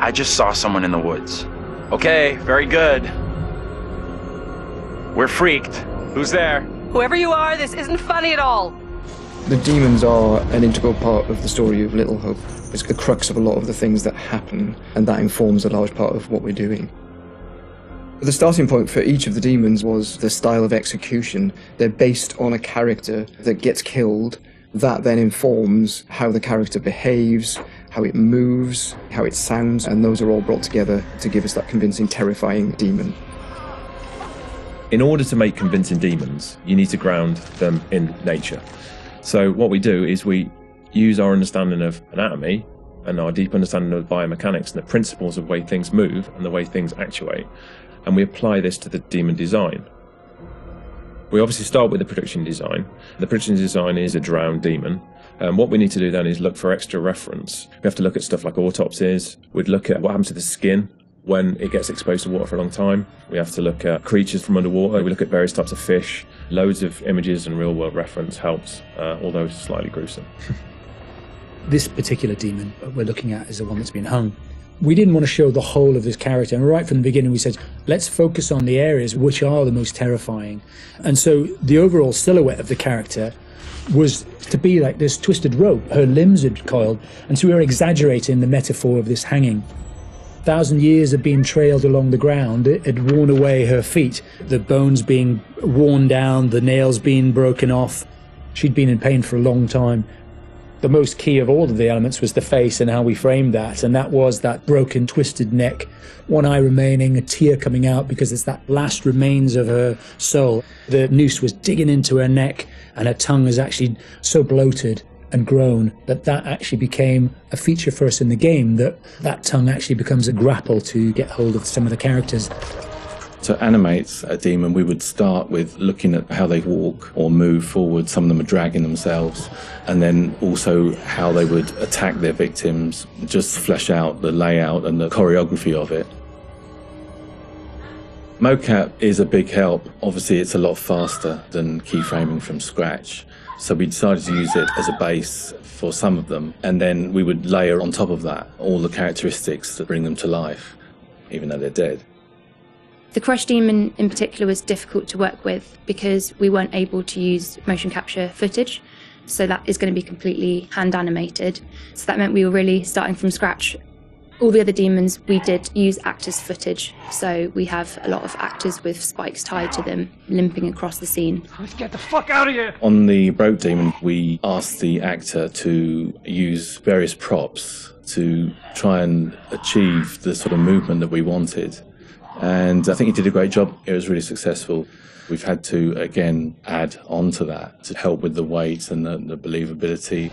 I just saw someone in the woods. Okay, very good. We're freaked. Who's there? Whoever you are, this isn't funny at all. The demons are an integral part of the story of Little Hope. It's the crux of a lot of the things that happen, and that informs a large part of what we're doing. The starting point for each of the demons was the style of execution. They're based on a character that gets killed. That then informs how the character behaves, how it moves, how it sounds, and those are all brought together to give us that convincing, terrifying demon. In order to make convincing demons, you need to ground them in nature. So what we do is we use our understanding of anatomy and our deep understanding of biomechanics and the principles of the way things move and the way things actuate, and we apply this to the demon design. We obviously start with the production design. The production design is a drowned demon. What we need to do then is look for extra reference. We have to look at stuff like autopsies. We'd look at what happens to the skin when it gets exposed to water for a long time. We have to look at creatures from underwater. We look at various types of fish. Loads of images and real-world reference helps, although slightly gruesome. This particular demon we're looking at is the one that's been hung. We didn't want to show the whole of this character, and right from the beginning we said, let's focus on the areas which are the most terrifying. And so the overall silhouette of the character was to be like this twisted rope. Her limbs had coiled, and so we were exaggerating the metaphor of this hanging. 1,000 years of being trailed along the ground, it had worn away her feet, the bones being worn down, the nails being broken off. She'd been in pain for a long time. The most key of all of the elements was the face and how we framed that, and that was that broken, twisted neck, one eye remaining, a tear coming out because it's that last remains of her soul. The noose was digging into her neck, and her tongue was actually so bloated and grown that actually became a feature for us in the game, that tongue actually becomes a grapple to get hold of some of the characters. To animate a demon, we would start with looking at how they walk or move forward. Some of them are dragging themselves, and then also how they would attack their victims, just flesh out the layout and the choreography of it. Mocap is a big help. Obviously, it's a lot faster than keyframing from scratch. So we decided to use it as a base for some of them, and then we would layer on top of that all the characteristics that bring them to life, even though they're dead. The Crush Demon in particular was difficult to work with because we weren't able to use motion capture footage, so that is going to be completely hand animated. So that meant we were really starting from scratch. All the other demons, we did use actors' footage, so we have a lot of actors with spikes tied to them, limping across the scene. Let's get the fuck out of here! On the Broke Demon, we asked the actor to use various props to try and achieve the sort of movement that we wanted. And I think he did a great job. It was really successful. We've had to, again, add on to that to help with the weight and the believability.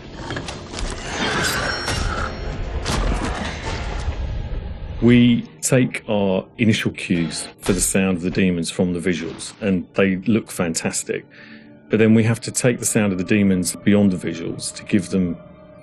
We take our initial cues for the sound of the demons from the visuals, and they look fantastic. But then we have to take the sound of the demons beyond the visuals to give them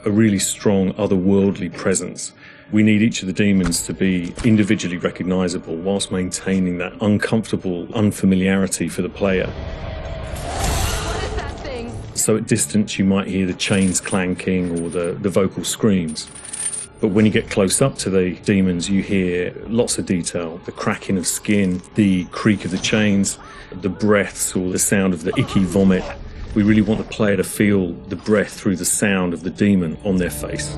a really strong otherworldly presence. We need each of the demons to be individually recognisable whilst maintaining that uncomfortable unfamiliarity for the player. What is that thing? So at distance you might hear the chains clanking or the vocal screams. But when you get close up to the demons, you hear lots of detail, the cracking of skin, the creak of the chains, the breaths or the sound of the icky vomit. We really want the player to feel the breath through the sound of the demon on their face.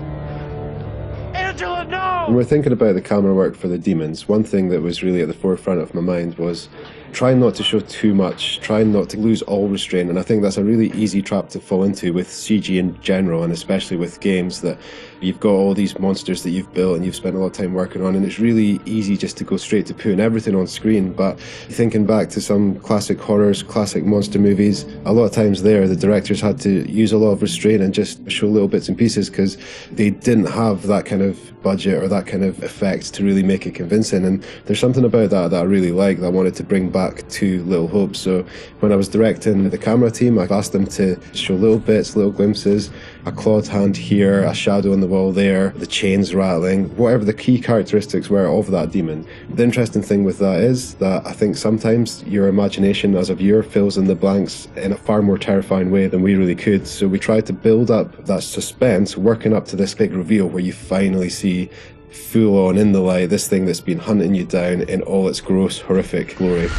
Angela, no! When we're thinking about the camera work for the demons, one thing that was really at the forefront of my mind was trying not to show too much, trying not to lose all restraint, and I think that's a really easy trap to fall into with CG in general, and especially with games that you've got all these monsters that you've built and you've spent a lot of time working on, and it's really easy just to go straight to putting everything on screen. But thinking back to some classic horrors, classic monster movies, a lot of times there the directors had to use a lot of restraint and just show little bits and pieces because they didn't have that kind of budget or that kind of effect to really make it convincing. And there's something about that I really like, that I wanted to bring back to Little Hope. So when I was directing the camera team, I've asked them to show little bits, little glimpses, a clawed hand here, a shadow on the wall there, the chains rattling, whatever the key characteristics were of that demon. The interesting thing with that is that I think sometimes your imagination as a viewer fills in the blanks in a far more terrifying way than we really could. So we tried to build up that suspense, working up to this big reveal where you finally see full on in the light, this thing that's been hunting you down in all its gross, horrific glory.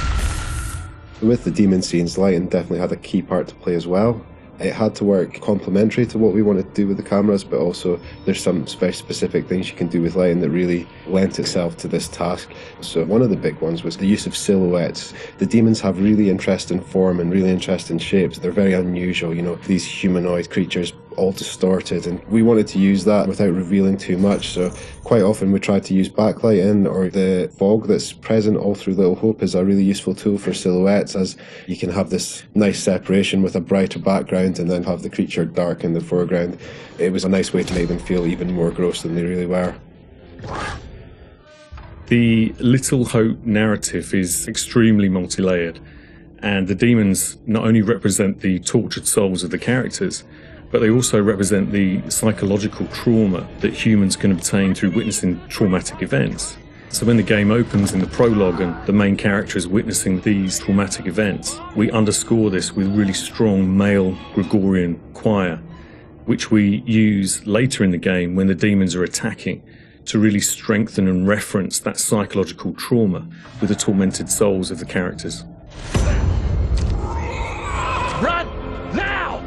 With the demon scenes, lighting definitely had a key part to play as well. It had to work complementary to what we wanted to do with the cameras, but also there's some very specific things you can do with lighting that really lent itself to this task. So one of the big ones was the use of silhouettes. The demons have really interesting form and really interesting shapes. They're very unusual, you know, these humanoid creatures all distorted, and we wanted to use that without revealing too much. So quite often we tried to use backlighting, or the fog that's present all through Little Hope is a really useful tool for silhouettes, as you can have this nice separation with a brighter background and then have the creature dark in the foreground. It was a nice way to make them feel even more gross than they really were. The Little Hope narrative is extremely multi-layered, and the demons not only represent the tortured souls of the characters, but they also represent the psychological trauma that humans can obtain through witnessing traumatic events. So when the game opens in the prologue and the main character is witnessing these traumatic events, we underscore this with really strong male Gregorian choir, which we use later in the game when the demons are attacking, to really strengthen and reference that psychological trauma with the tormented souls of the characters. Run! Now!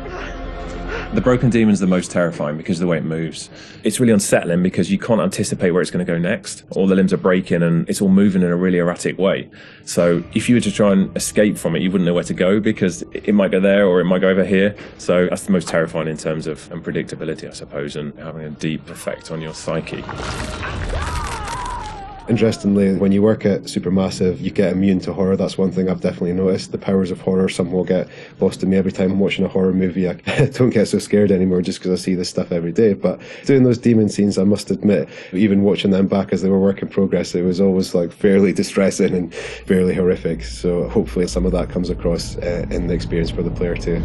The broken demon's the most terrifying because of the way it moves. It's really unsettling because you can't anticipate where it's going to go next. All the limbs are breaking and it's all moving in a really erratic way. So if you were to try and escape from it, you wouldn't know where to go because it might go there or it might go over here. So that's the most terrifying in terms of unpredictability, I suppose, and having a deep effect on your psyche. Interestingly, when you work at Supermassive, you get immune to horror. That's one thing I've definitely noticed. The powers of horror somehow get lost in me every time I'm watching a horror movie. I don't get so scared anymore just because I see this stuff every day. But doing those demon scenes, I must admit, even watching them back as they were work in progress, it was always like fairly distressing and fairly horrific. So hopefully some of that comes across in the experience for the player too.